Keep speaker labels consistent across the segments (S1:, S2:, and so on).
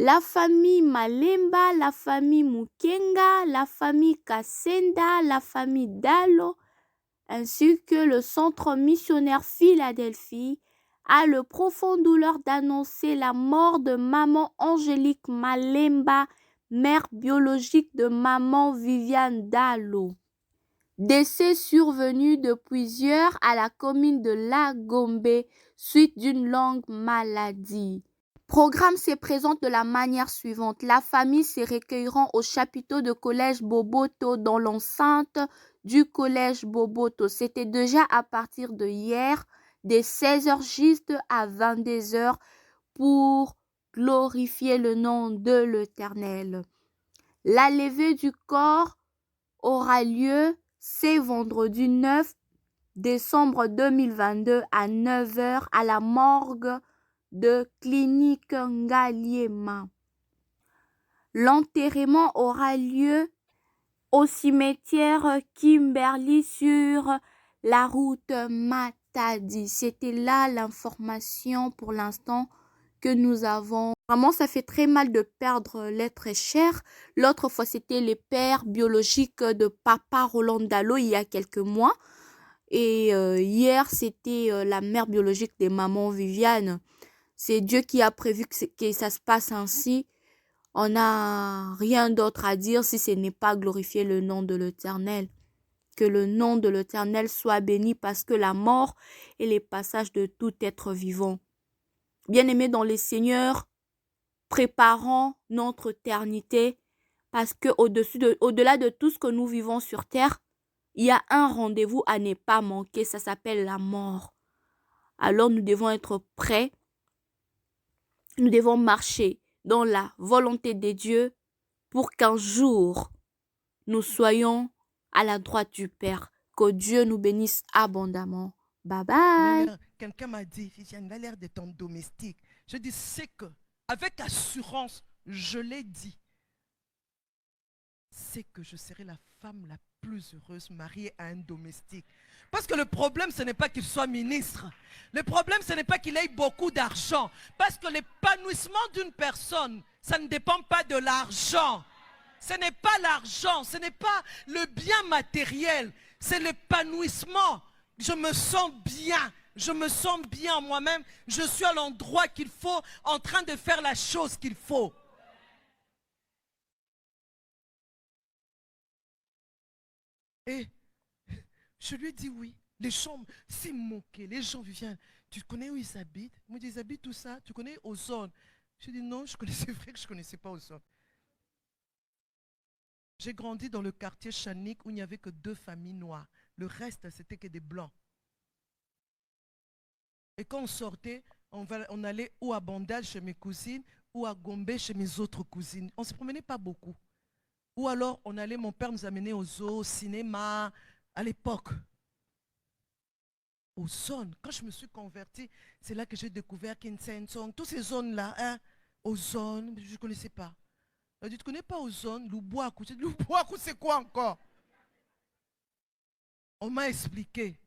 S1: la famille Malemba, la famille Mukenga, la famille Kassenda, la famille Dalo, ainsi que le centre missionnaire Philadelphie, a le profond douleur d'annoncer la mort de maman Angélique Malemba, mère biologique de maman Viviane Dalo. Décès survenu depuis hier à la commune de La Gombe suite d'une longue maladie. Programme se présente de la manière suivante. La famille se recueilleront au chapiteau de collège Boboto dans l'enceinte du collège Boboto. C'était déjà à partir de hier, de 16h juste à 22h pour glorifier le nom de l'Éternel. La levée du corps aura lieu ce vendredi 9 décembre 2022 à 9h à la morgue de Clinique Ngaliema. L'enterrement aura lieu au cimetière Kimberly sur la route Matadi. C'était là l'information pour l'instant que nous avons. Vraiment, ça fait très mal de perdre l'être cher. L'autre fois, c'était les pères biologiques de papa Roland Dalo il y a quelques mois. Et hier, c'était la mère biologique de maman Viviane. C'est Dieu qui a prévu que ça se passe ainsi. On n'a rien d'autre à dire si ce n'est pas glorifier le nom de l'Éternel. Que le nom de l'Éternel soit béni parce que la mort est le passage de tout être vivant. Bien-aimés dans les Seigneurs, préparons notre éternité parce que au-delà de tout ce que nous vivons sur terre, il y a un rendez-vous à ne pas manquer, ça s'appelle la mort. Alors nous devons être prêts, nous devons marcher dans la volonté de Dieu pour qu'un jour nous soyons à la droite du Père. Que Dieu nous bénisse abondamment. Bye bye.
S2: Quelqu'un m'a dit, Viviane, il a l'air de ton domestique. Je dis, c'est que, avec assurance, je l'ai dit, c'est que je serai la femme la plus heureuse mariée à un domestique. Parce que le problème, ce n'est pas qu'il soit ministre. Le problème, ce n'est pas qu'il ait beaucoup d'argent. Parce que l'épanouissement d'une personne, ça ne dépend pas de l'argent. Ce n'est pas l'argent, ce n'est pas le bien matériel. C'est l'épanouissement. Je me sens bien. Je me sens bien moi-même. Je suis à l'endroit qu'il faut, en train de faire la chose qu'il faut. Et je lui ai dit oui. Les gens s'y moquaient. Les gens viennent. Tu connais où ils habitent? Moi, ils habitent tout ça. Tu connais Ozone? Je dis non, je connaissais vrai que je ne connaissais pas Ozone. J'ai grandi dans le quartier Chanik où il n'y avait que 2 familles noires. Le reste, c'était que des blancs. Et quand on sortait, on allait ou à Bandal chez mes cousines ou à Gombe chez mes autres cousines. On ne se promenait pas beaucoup. Ou alors, mon père nous amenait au zoo, au cinéma, à l'époque. Aux zones. Quand je me suis convertie, c'est là que j'ai découvert Kinsensong. Toutes ces zones-là, hein, aux zones, je ne connaissais pas. Elle dit, tu ne connais pas aux zones, Louboakou. J'ai dit, Louboakou, c'est quoi encore? On m'a expliqué.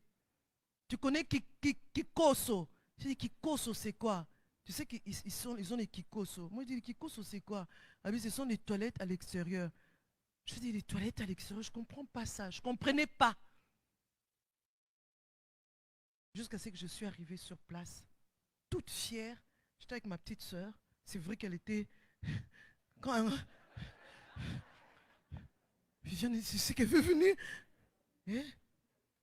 S2: Tu connais Kikoso? J'ai dit, Kikoso, c'est quoi? Tu sais qu'ils ont les Kikoso. Moi, je dis, Kikoso, c'est quoi? Ah oui, ce sont les toilettes à l'extérieur. Je dis, les toilettes à l'extérieur, je ne comprends pas ça. Je ne comprenais pas. Jusqu'à ce que je suis arrivée sur place, toute fière. J'étais avec ma petite soeur. C'est vrai qu'elle était... Quand Viviane, c'est qu'elle veut venir. Et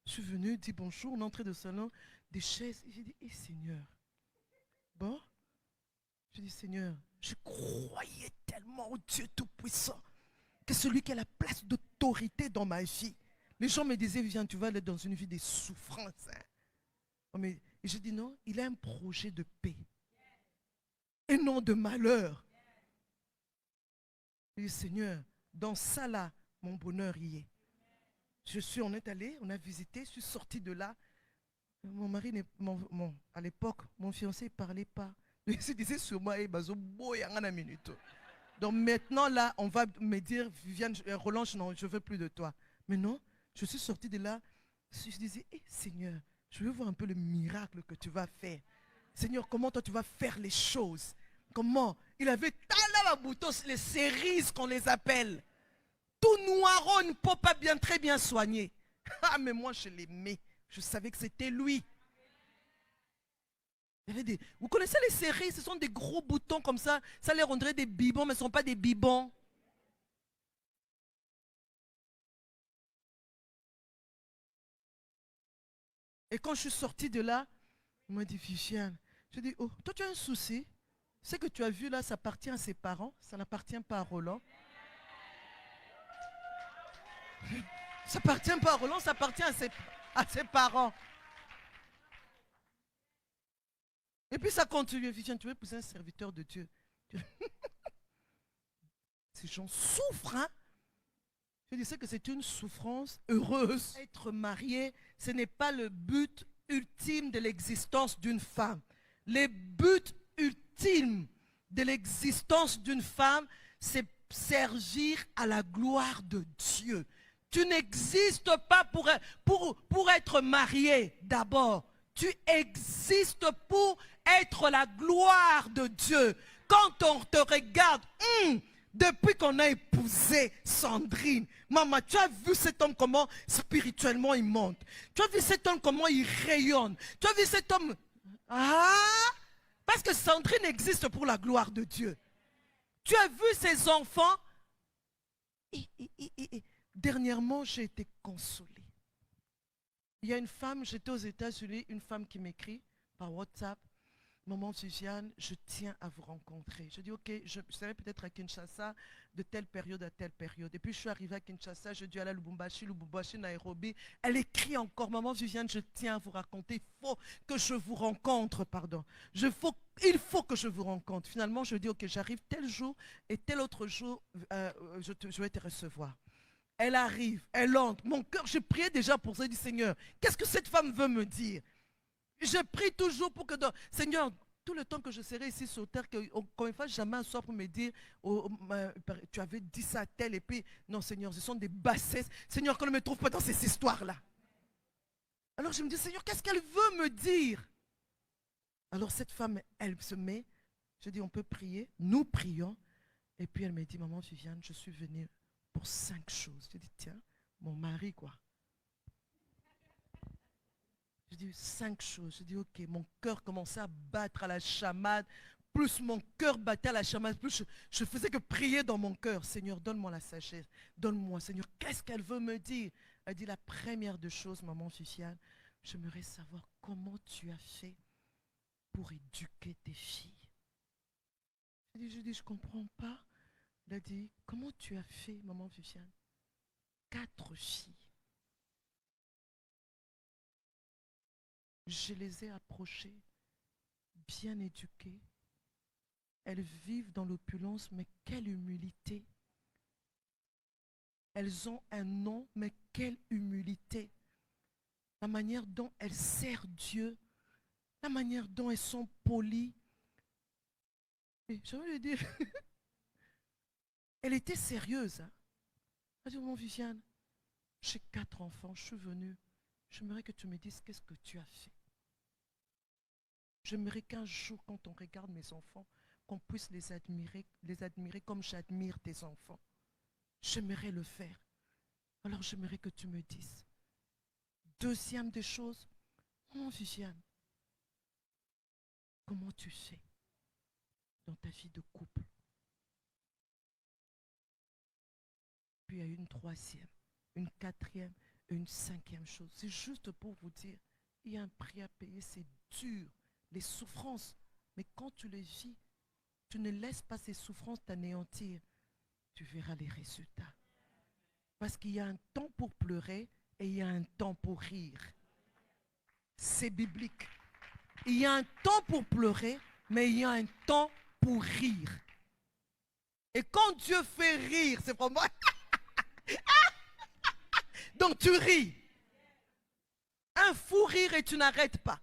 S2: je suis venue, dit bonjour, on est entré dans le salon, des chaises. J'ai dit, Seigneur. Bon, j'ai dit, Seigneur, je croyais tellement au Dieu Tout-Puissant que celui qui a la place d'autorité dans ma vie. Les gens me disaient, viens, tu vas aller dans une vie de souffrance. Hein. Oh, mais je dis non, il a un projet de paix. Et non de malheur. Je dis, Seigneur, dans ça là, mon bonheur y est. On est allé, on a visité, je suis sorti de là. Mon mari, à l'époque, mon fiancé ne parlait pas. Il se disait sur moi, donc maintenant, là, on va me dire, Viviane, Roland, non, je ne veux plus de toi. Mais non, je suis sorti de là. Je disais, Seigneur, je veux voir un peu le miracle que tu vas faire. Seigneur, comment toi tu vas faire les choses? Comment? Il avait les cerises qu'on les appelle. Tout noir, une peau pas bien, très bien soignée. Ah, mais moi, je l'aimais. Je savais que c'était lui. Il y avait vous connaissez les cerises? Ce sont des gros boutons comme ça. Ça les rendrait des bibons, mais ce ne sont pas des bibons. Et quand je suis sortie de là, il m'a dit, Viviane, je dis, oh, toi tu as un souci. Ce que tu as vu là, ça appartient à ses parents, ça n'appartient pas à Roland. Ça appartient pas à Roland, ça appartient à ses parents. Et puis ça continue. Viviane, tu veux épouser un serviteur de Dieu. Ces gens souffrent, hein? Je disais que c'est une souffrance heureuse. Être marié, ce n'est pas le but ultime de l'existence d'une femme. Le but ultime de l'existence d'une femme, c'est servir à la gloire de Dieu. Tu n'existes pas pour être marié d'abord. Tu existes pour être la gloire de Dieu. Quand on te regarde, depuis qu'on a épousé Sandrine, maman, tu as vu cet homme comment spirituellement il monte. Tu as vu cet homme comment il rayonne. Tu as vu cet homme... Ah! Parce que Sandrine existe pour la gloire de Dieu. Tu as vu ses enfants. Dernièrement, j'ai été consolée. Il y a une femme, j'étais aux États-Unis, une femme qui m'écrit par WhatsApp. Maman Viviane, je tiens à vous rencontrer. Je dis, ok, je serai peut-être à Kinshasa de telle période à telle période. Et puis je suis arrivée à Kinshasa, je dis aller à Lubumbashi, Nairobi. Elle écrit encore, maman Viviane, je tiens à vous raconter, il faut que je vous rencontre, pardon. Il faut que je vous rencontre. Finalement, je dis, ok, j'arrive tel jour et tel autre jour, je vais te recevoir. Elle arrive, elle entre. Mon cœur, je priais déjà pour ça, du Seigneur. Qu'est-ce que cette femme veut me dire? Je prie toujours pour que, Seigneur, tout le temps que je serai ici sur terre, qu'on ne fasse jamais un soir pour me dire, tu avais dit ça à tel, et puis, non Seigneur, ce sont des bassesses. Seigneur, qu'on ne me trouve pas dans ces histoires-là. Alors je me dis, Seigneur, qu'est-ce qu'elle veut me dire? Alors cette femme, elle se met, je dis, on peut prier, nous prions, et puis elle me dit, maman Viviane, je suis venue pour 5 choses. Je dis, tiens, mon mari, quoi. Je dis 5 choses. Je dis, ok, mon cœur commençait à battre à la chamade. Plus mon cœur battait à la chamade, plus je faisais que prier dans mon cœur. Seigneur, donne-moi la sagesse. Donne-moi, Seigneur, qu'est-ce qu'elle veut me dire? Elle dit, la première des choses, maman Viviane, j'aimerais savoir comment tu as fait pour éduquer tes filles. Je dis, je ne comprends pas. Elle a dit, comment tu as fait, maman Viviane? 4 filles. Je les ai approchées, bien éduquées. Elles vivent dans l'opulence, mais quelle humilité. Elles ont un nom, mais quelle humilité. La manière dont elles servent Dieu, la manière dont elles sont polies. Et je veux lui dire, elle était sérieuse. Hein? Elle dit, mon Viviane, j'ai 4 enfants, je suis venue. J'aimerais que tu me dises qu'est-ce que tu as fait. J'aimerais qu'un jour, quand on regarde mes enfants, qu'on puisse les admirer comme j'admire tes enfants. J'aimerais le faire. Alors j'aimerais que tu me dises. Deuxième des choses, oh Viviane, comment tu fais dans ta vie de couple? Puis il y a une troisième, une quatrième et une cinquième chose. C'est juste pour vous dire, il y a un prix à payer, c'est dur. Les souffrances, mais quand tu les vis, tu ne laisses pas ces souffrances t'anéantir. Tu verras les résultats. Parce qu'il y a un temps pour pleurer et il y a un temps pour rire. C'est biblique. Il y a un temps pour pleurer, mais il y a un temps pour rire. Et quand Dieu fait rire, c'est pour moi. Donc tu ris. Un fou rire et tu n'arrêtes pas.